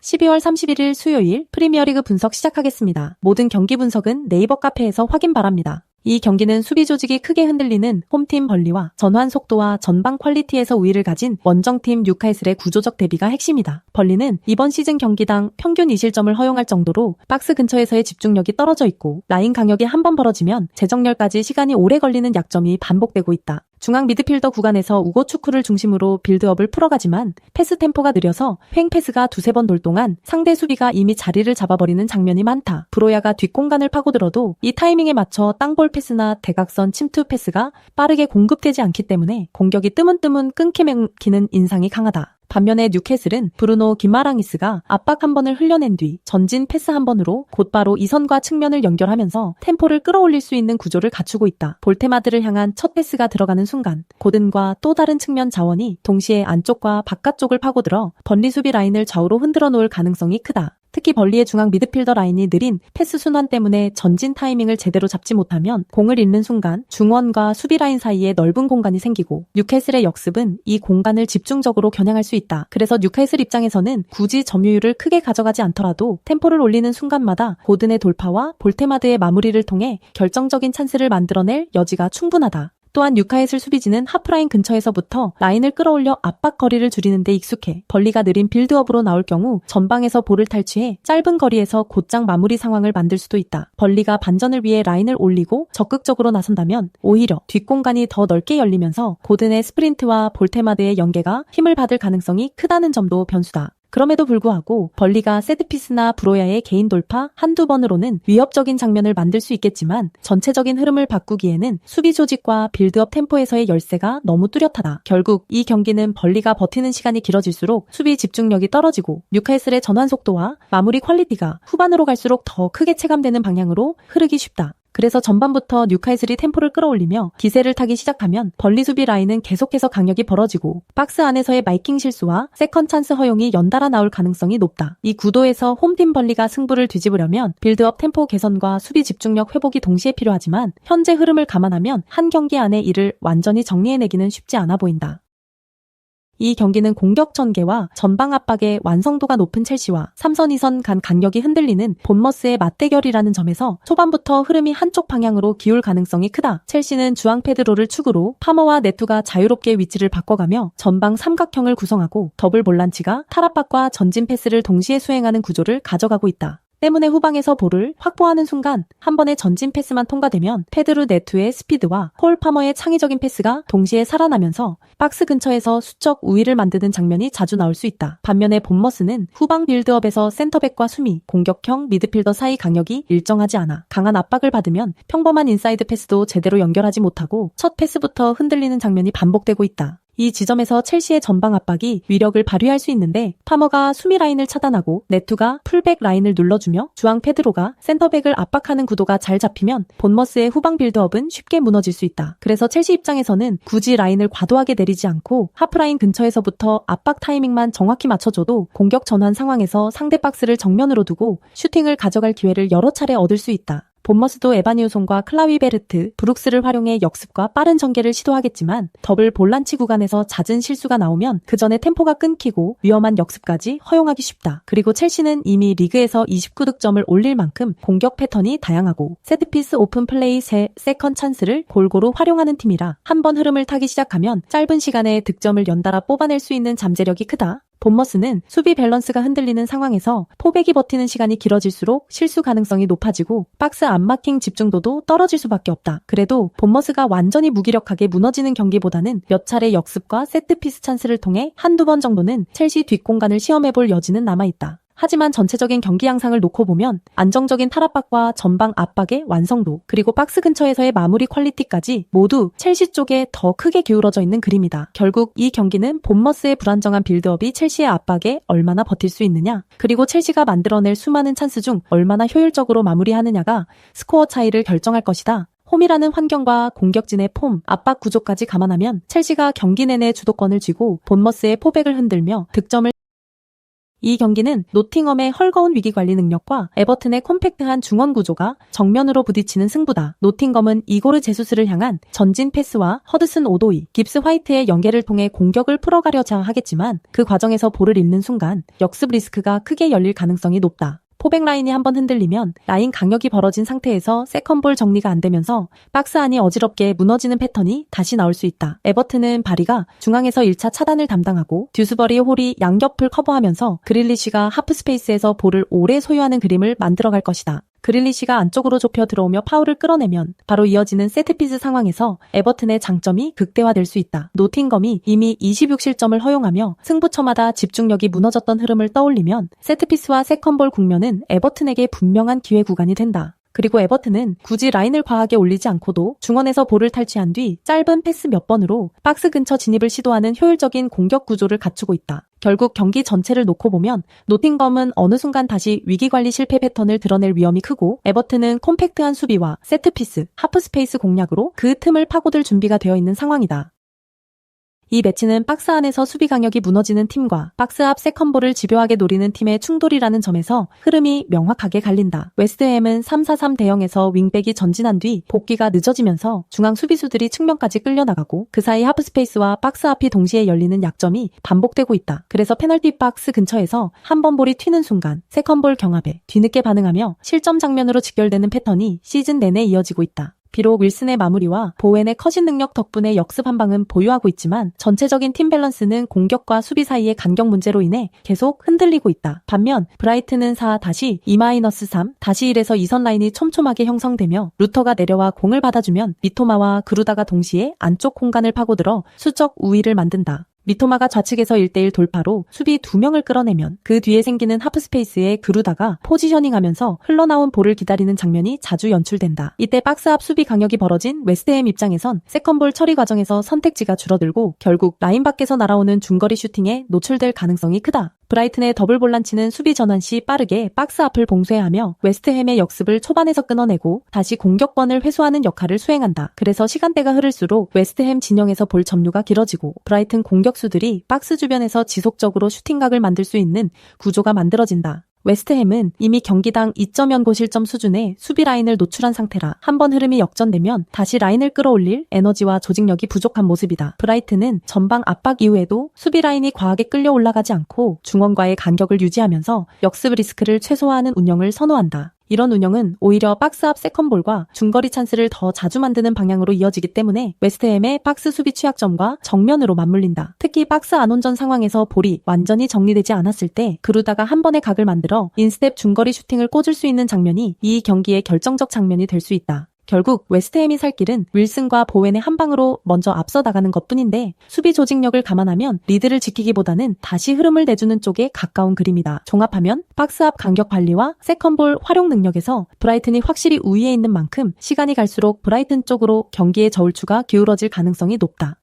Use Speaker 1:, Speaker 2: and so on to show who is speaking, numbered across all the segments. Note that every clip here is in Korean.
Speaker 1: 12월 31일 수요일 프리미어리그 분석 시작하겠습니다. 모든 경기 분석은 네이버 카페에서 확인 바랍니다. 이 경기는 수비 조직이 크게 흔들리는 홈팀 벌리와 전환 속도와 전방 퀄리티에서 우위를 가진 원정팀 뉴카슬의 구조적 대비가 핵심이다. 벌리는 이번 시즌 경기당 평균 2실점을 허용할 정도로 박스 근처에서의 집중력이 떨어져 있고 라인 강역이 한번 벌어지면 재정렬까지 시간이 오래 걸리는 약점이 반복되고 있다. 중앙 미드필더 구간에서 우고 축구를 중심으로 빌드업을 풀어가지만 패스 템포가 느려서 횡 패스가 두세 번 돌 동안 상대 수비가 이미 자리를 잡아버리는 장면이 많다. 브로야가 뒷공간을 파고들어도 이 타이밍에 맞춰 땅볼 패스나 대각선 침투 패스가 빠르게 공급되지 않기 때문에 공격이 뜨문뜨문 끊기 맥히는 인상이 강하다. 반면에 뉴캐슬은 브루노 기마랑이스가 압박 한 번을 흘려낸 뒤 전진 패스 한 번으로 곧바로 이선과 측면을 연결하면서 템포를 끌어올릴 수 있는 구조를 갖추고 있다. 볼테마드를 향한 첫 패스가 들어가는 순간 고든과 또 다른 측면 자원이 동시에 안쪽과 바깥쪽을 파고들어 벌리 수비 라인을 좌우로 흔들어 놓을 가능성이 크다. 특히 벌리의 중앙 미드필더 라인이 느린 패스 순환 때문에 전진 타이밍을 제대로 잡지 못하면 공을 잃는 순간 중원과 수비 라인 사이에 넓은 공간이 생기고 뉴캐슬의 역습은 이 공간을 집중적으로 겨냥할 수 있다. 그래서 뉴캐슬 입장에서는 굳이 점유율을 크게 가져가지 않더라도 템포를 올리는 순간마다 고든의 돌파와 볼테마드의 마무리를 통해 결정적인 찬스를 만들어낼 여지가 충분하다. 또한 뉴카슬 수비진은 하프라인 근처에서부터 라인을 끌어올려 압박 거리를 줄이는 데 익숙해 벌리가 느린 빌드업으로 나올 경우 전방에서 볼을 탈취해 짧은 거리에서 곧장 마무리 상황을 만들 수도 있다. 벌리가 반전을 위해 라인을 올리고 적극적으로 나선다면 오히려 뒷공간이 더 넓게 열리면서 고든의 스프린트와 볼테마드의 연계가 힘을 받을 가능성이 크다는 점도 변수다. 그럼에도 불구하고 벌리가 세트피스나 브로야의 개인 돌파 한두 번으로는 위협적인 장면을 만들 수 있겠지만 전체적인 흐름을 바꾸기에는 수비 조직과 빌드업 템포에서의 열세가 너무 뚜렷하다. 결국 이 경기는 벌리가 버티는 시간이 길어질수록 수비 집중력이 떨어지고 뉴캐슬의 전환 속도와 마무리 퀄리티가 후반으로 갈수록 더 크게 체감되는 방향으로 흐르기 쉽다. 그래서 전반부터 뉴카슬이 템포를 끌어올리며 기세를 타기 시작하면 벌리 수비 라인은 계속해서 강력이 벌어지고 박스 안에서의 마이킹 실수와 세컨 찬스 허용이 연달아 나올 가능성이 높다. 이 구도에서 홈팀 벌리가 승부를 뒤집으려면 빌드업 tem포 개선과 수비 집중력 회복이 동시에 필요하지만 현재 흐름을 감안하면 한 경기 안에 이를 완전히 정리해내기는 쉽지 않아 보인다. 이 경기는 공격 전개와 전방 압박의 완성도가 높은 첼시와 3선 2선 간 간격이 흔들리는 본머스의 맞대결이라는 점에서 초반부터 흐름이 한쪽 방향으로 기울 가능성이 크다. 첼시는 주앙 페드로를 축으로 파머와 네투가 자유롭게 위치를 바꿔가며 전방 삼각형을 구성하고 더블 볼란치가 탈압박과 전진 패스를 동시에 수행하는 구조를 가져가고 있다. 때문에 후방에서 볼을 확보하는 순간 한 번의 전진 패스만 통과되면 페드루 네투의 스피드와 콜 파머의 창의적인 패스가 동시에 살아나면서 박스 근처에서 수적 우위를 만드는 장면이 자주 나올 수 있다. 반면에 본머스는 후방 빌드업에서 센터백과 수미, 공격형 미드필더 사이 간격이 일정하지 않아 강한 압박을 받으면 평범한 인사이드 패스도 제대로 연결하지 못하고 첫 패스부터 흔들리는 장면이 반복되고 있다. 이 지점에서 첼시의 전방 압박이 위력을 발휘할 수 있는데 파머가 수미 라인을 차단하고 네투가 풀백 라인을 눌러주며 주앙 페드로가 센터백을 압박하는 구도가 잘 잡히면 본머스의 후방 빌드업은 쉽게 무너질 수 있다. 그래서 첼시 입장에서는 굳이 라인을 과도하게 내리지 않고 하프라인 근처에서부터 압박 타이밍만 정확히 맞춰줘도 공격 전환 상황에서 상대 박스를 정면으로 두고 슈팅을 가져갈 기회를 여러 차례 얻을 수 있다. 본머스도 에바니우손과 클라위베르트, 브룩스를 활용해 역습과 빠른 전개를 시도하겠지만 더블 볼란치 구간에서 잦은 실수가 나오면 그 전에 템포가 끊기고 위험한 역습까지 허용하기 쉽다. 그리고 첼시는 이미 리그에서 29득점을 올릴 만큼 공격 패턴이 다양하고 세트피스 오픈 플레이 세컨 찬스를 골고루 활용하는 팀이라 한번 흐름을 타기 시작하면 짧은 시간에 득점을 연달아 뽑아낼 수 있는 잠재력이 크다. 본머스는 수비 밸런스가 흔들리는 상황에서 포백이 버티는 시간이 길어질수록 실수 가능성이 높아지고 박스 안마킹 집중도도 떨어질 수밖에 없다. 그래도 본머스가 완전히 무기력하게 무너지는 경기보다는 몇 차례 역습과 세트피스 찬스를 통해 한두 번 정도는 첼시 뒷공간을 시험해볼 여지는 남아있다. 하지만 전체적인 경기 양상을 놓고 보면 안정적인 탈압박과 전방 압박의 완성도 그리고 박스 근처에서의 마무리 퀄리티까지 모두 첼시 쪽에 더 크게 기울어져 있는 그림이다. 결국 이 경기는 본머스의 불안정한 빌드업이 첼시의 압박에 얼마나 버틸 수 있느냐 그리고 첼시가 만들어낼 수많은 찬스 중 얼마나 효율적으로 마무리하느냐가 스코어 차이를 결정할 것이다. 홈이라는 환경과 공격진의 폼, 압박 구조까지 감안하면 첼시가 경기 내내 주도권을 쥐고 본머스의 포백을 흔들며 득점을 이 경기는 노팅엄의 헐거운 위기관리 능력과 에버튼의 콤팩트한 중원 구조가 정면으로 부딪히는 승부다. 노팅엄은 이고르 제수스를 향한 전진 패스와 허드슨 오도이, 깁스 화이트의 연계를 통해 공격을 풀어가려자 하겠지만 그 과정에서 볼을 잃는 순간 역습 리스크가 크게 열릴 가능성이 높다. 포백 라인이 한번 흔들리면 라인 강력이 벌어진 상태에서 세컨볼 정리가 안 되면서 박스 안이 어지럽게 무너지는 패턴이 다시 나올 수 있다. 에버튼은 바리가 중앙에서 1차 차단을 담당하고 듀스버리 홀이 양옆을 커버하면서 그릴리쉬가 하프 스페이스에서 볼을 오래 소유하는 그림을 만들어갈 것이다. 그릴리쉬가 안쪽으로 좁혀 들어오며 파울을 끌어내면 바로 이어지는 세트피스 상황에서 에버튼의 장점이 극대화될 수 있다. 노팅엄이 이미 26실점을 허용하며 승부처마다 집중력이 무너졌던 흐름을 떠올리면 세트피스와 세컨볼 국면은 에버튼에게 분명한 기회 구간이 된다. 그리고 에버튼은 굳이 라인을 과하게 올리지 않고도 중원에서 볼을 탈취한 뒤 짧은 패스 몇 번으로 박스 근처 진입을 시도하는 효율적인 공격 구조를 갖추고 있다. 결국 경기 전체를 놓고 보면 노팅엄은 어느 순간 다시 위기관리 실패 패턴을 드러낼 위험이 크고 에버튼은 콤팩트한 수비와 세트피스, 하프스페이스 공략으로 그 틈을 파고들 준비가 되어 있는 상황이다. 이 매치는 박스 안에서 수비 강력이 무너지는 팀과 박스 앞 세컨볼을 집요하게 노리는 팀의 충돌이라는 점에서 흐름이 명확하게 갈린다. 웨스트햄은 3-4-3 대형에서 윙백이 전진한 뒤 복귀가 늦어지면서 중앙 수비수들이 측면까지 끌려나가고 그 사이 하프스페이스와 박스 앞이 동시에 열리는 약점이 반복되고 있다. 그래서 페널티 박스 근처에서 한 번 볼이 튀는 순간 세컨볼 경합에 뒤늦게 반응하며 실점 장면으로 직결되는 패턴이 시즌 내내 이어지고 있다. 비록 윌슨의 마무리와 보웬의 컷인 능력 덕분에 역습 한 방은 보유하고 있지만 전체적인 팀 밸런스는 공격과 수비 사이의 간격 문제로 인해 계속 흔들리고 있다. 반면 브라이튼은 4-2-3-1에서 2선 라인이 촘촘하게 형성되며 루터가 내려와 공을 받아주면 미토마와 그루다가 동시에 안쪽 공간을 파고들어 수적 우위를 만든다. 미토마가 좌측에서 1대1 돌파로 수비 2명을 끌어내면 그 뒤에 생기는 하프스페이스에 그루다가 포지셔닝하면서 흘러나온 볼을 기다리는 장면이 자주 연출된다. 이때 박스 앞 수비 강력이 벌어진 웨스트햄 입장에선 세컨볼 처리 과정에서 선택지가 줄어들고 결국 라인 밖에서 날아오는 중거리 슈팅에 노출될 가능성이 크다. 브라이튼의 더블 볼란치는 수비 전환 시 빠르게 박스 앞을 봉쇄하며 웨스트햄의 역습을 초반에서 끊어내고 다시 공격권을 회수하는 역할을 수행한다. 그래서 시간대가 흐를수록 웨스트햄 진영에서 볼 점유가 길어지고 브라이튼 공격수들이 박스 주변에서 지속적으로 슈팅각을 만들 수 있는 구조가 만들어진다. 웨스트햄은 이미 경기당 2점 연고 실점 수준의 수비 라인을 노출한 상태라 한번 흐름이 역전되면 다시 라인을 끌어올릴 에너지와 조직력이 부족한 모습이다. 브라이튼은 전방 압박 이후에도 수비 라인이 과하게 끌려 올라가지 않고 중원과의 간격을 유지하면서 역습 리스크를 최소화하는 운영을 선호한다. 이런 운영은 오히려 박스 앞 세컨볼과 중거리 찬스를 더 자주 만드는 방향으로 이어지기 때문에 웨스트햄의 박스 수비 취약점과 정면으로 맞물린다. 특히 박스 안온전 상황에서 볼이 완전히 정리되지 않았을 때 그루다가 한 번의 각을 만들어 인스텝 중거리 슈팅을 꽂을 수 있는 장면이 이 경기의 결정적 장면이 될 수 있다. 결국 웨스트햄이 살 길은 윌슨과 보웬의 한 방으로 먼저 앞서 나가는 것뿐인데 수비 조직력을 감안하면 리드를 지키기보다는 다시 흐름을 내주는 쪽에 가까운 그림이다. 종합하면 박스 앞 간격 관리와 세컨볼 활용 능력에서 브라이튼이 확실히 우위에 있는 만큼 시간이 갈수록 브라이튼 쪽으로 경기의 저울추가 기울어질 가능성이 높다.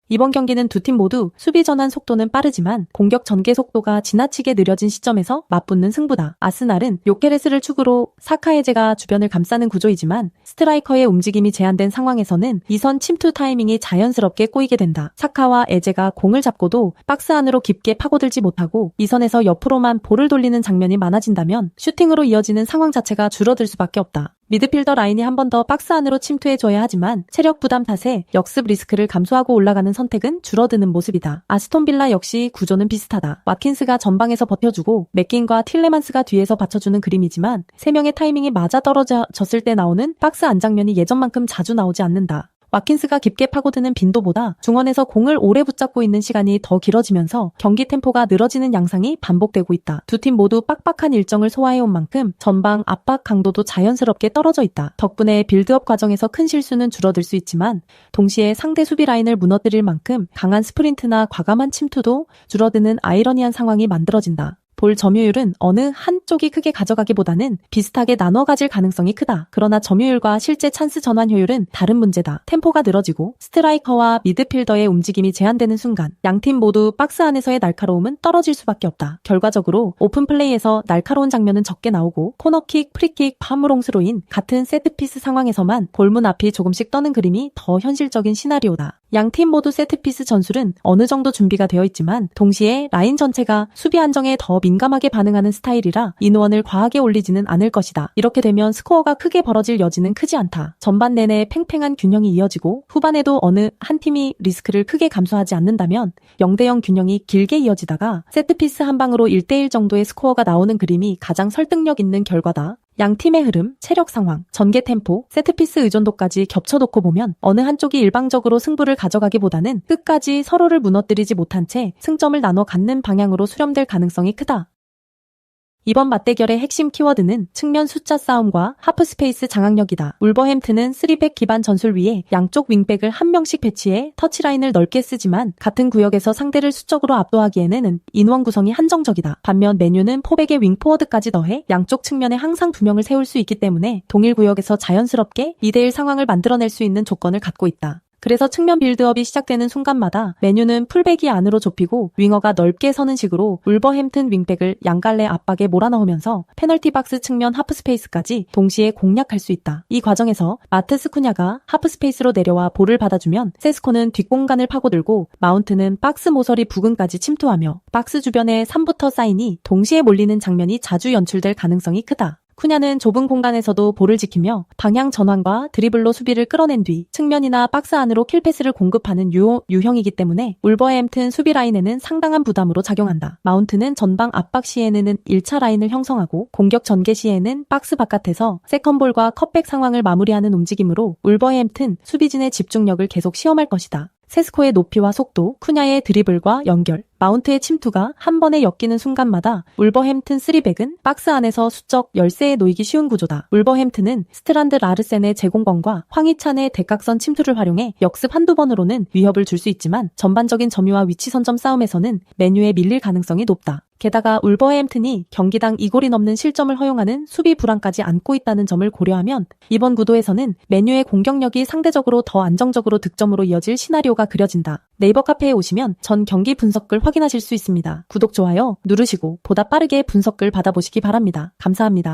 Speaker 1: 이번 경기는 두 팀 모두 수비 전환 속도는 빠르지만 공격 전개 속도가 지나치게 느려진 시점에서 맞붙는 승부다. 아스날은 요케레스를 축으로 사카에제가 주변을 감싸는 구조이지만 스트라이커의 움직임이 제한된 상황에서는 이선 침투 타이밍이 자연스럽게 꼬이게 된다. 사카와 에제가 공을 잡고도 박스 안으로 깊게 파고들지 못하고 이선에서 옆으로만 볼을 돌리는 장면이 많아진다면 슈팅으로 이어지는 상황 자체가 줄어들 수밖에 없다. 미드필더 라인이 한 번 더 박스 안으로 침투해줘야 하지만 체력 부담 탓에 역습 리스크를 감수하고 올라가는 선택은 줄어드는 모습이다. 아스톤 빌라 역시 구조는 비슷하다. 와킨스가 전방에서 버텨주고 맥긴과 틸레만스가 뒤에서 받쳐주는 그림이지만 3명의 타이밍이 맞아떨어졌을 때 나오는 박스 안 장면이 예전만큼 자주 나오지 않는다. 와킨스가 깊게 파고드는 빈도보다 중원에서 공을 오래 붙잡고 있는 시간이 더 길어지면서 경기 템포가 늘어지는 양상이 반복되고 있다. 두 팀 모두 빡빡한 일정을 소화해온 만큼 전방 압박 강도도 자연스럽게 떨어져 있다. 덕분에 빌드업 과정에서 큰 실수는 줄어들 수 있지만 동시에 상대 수비 라인을 무너뜨릴 만큼 강한 스프린트나 과감한 침투도 줄어드는 아이러니한 상황이 만들어진다. 볼 점유율은 어느 한쪽이 크게 가져가기보다는 비슷하게 나눠 가질 가능성이 크다. 그러나 점유율과 실제 찬스 전환 효율은 다른 문제다. 템포가 늘어지고 스트라이커와 미드필더의 움직임이 제한되는 순간 양팀 모두 박스 안에서의 날카로움은 떨어질 수밖에 없다. 결과적으로 오픈 플레이에서 날카로운 장면은 적게 나오고 코너킥, 프리킥, 파무롱스로인 같은 세트피스 상황에서만 골문 앞이 조금씩 떠는 그림이 더 현실적인 시나리오다. 양 팀 모두 세트피스 전술은 어느 정도 준비가 되어 있지만 동시에 라인 전체가 수비 안정에 더 민감하게 반응하는 스타일이라 인원을 과하게 올리지는 않을 것이다. 이렇게 되면 스코어가 크게 벌어질 여지는 크지 않다. 전반 내내 팽팽한 균형이 이어지고 후반에도 어느 한 팀이 리스크를 크게 감수하지 않는다면 0대0 균형이 길게 이어지다가 세트피스 한 방으로 1대1 정도의 스코어가 나오는 그림이 가장 설득력 있는 결과다. 양 팀의 흐름, 체력 상황, 전개 템포, 세트피스 의존도까지 겹쳐놓고 보면 어느 한쪽이 일방적으로 승부를 가져가기보다는 끝까지 서로를 무너뜨리지 못한 채 승점을 나눠 갖는 방향으로 수렴될 가능성이 크다. 이번 맞대결의 핵심 키워드는 측면 숫자 싸움과 하프스페이스 장악력이다. 울버햄튼은 3백 기반 전술 위에 양쪽 윙백을 한 명씩 배치해 터치라인을 넓게 쓰지만 같은 구역에서 상대를 수적으로 압도하기에는 인원 구성이 한정적이다. 반면 맨유는 포백의 윙포워드까지 더해 양쪽 측면에 항상 2명을 세울 수 있기 때문에 동일 구역에서 자연스럽게 2대1 상황을 만들어낼 수 있는 조건을 갖고 있다. 그래서 측면 빌드업이 시작되는 순간마다 맨유는 풀백이 안으로 좁히고 윙어가 넓게 서는 식으로 울버햄튼 윙백을 양갈래 압박에 몰아넣으면서 페널티 박스 측면 하프스페이스까지 동시에 공략할 수 있다. 이 과정에서 마트스 쿠냐가 하프스페이스로 내려와 볼을 받아주면 세스코는 뒷공간을 파고들고 마운트는 박스 모서리 부근까지 침투하며 박스 주변에 3부터 사인이 동시에 몰리는 장면이 자주 연출될 가능성이 크다. 쿠냐는 좁은 공간에서도 볼을 지키며 방향 전환과 드리블로 수비를 끌어낸 뒤 측면이나 박스 안으로 킬패스를 공급하는 유형이기 때문에 울버햄튼 수비 라인에는 상당한 부담으로 작용한다. 마운트는 전방 압박 시에는 1차 라인을 형성하고 공격 전개 시에는 박스 바깥에서 세컨볼과 컷백 상황을 마무리하는 움직임으로 울버햄튼 수비진의 집중력을 계속 시험할 것이다. 세스코의 높이와 속도, 쿠냐의 드리블과 연결, 마운트의 침투가 한 번에 엮이는 순간마다 울버햄튼 3백은 박스 안에서 수적 열세에 놓이기 쉬운 구조다. 울버햄튼은 스트란드 라르센의 제공권과 황희찬의 대각선 침투를 활용해 역습 한두 번으로는 위협을 줄 수 있지만 전반적인 점유와 위치 선점 싸움에서는 맨유에 밀릴 가능성이 높다. 게다가 울버햄튼이 경기당 2골이 넘는 실점을 허용하는 수비 불안까지 안고 있다는 점을 고려하면 이번 구도에서는 맨유의 공격력이 상대적으로 더 안정적으로 득점으로 이어질 시나리오가 그려진다. 네이버 카페에 오시면 전 경기 분석글 확인하실 수 있습니다. 구독, 좋아요 누르시고 보다 빠르게 분석글 받아보시기 바랍니다. 감사합니다.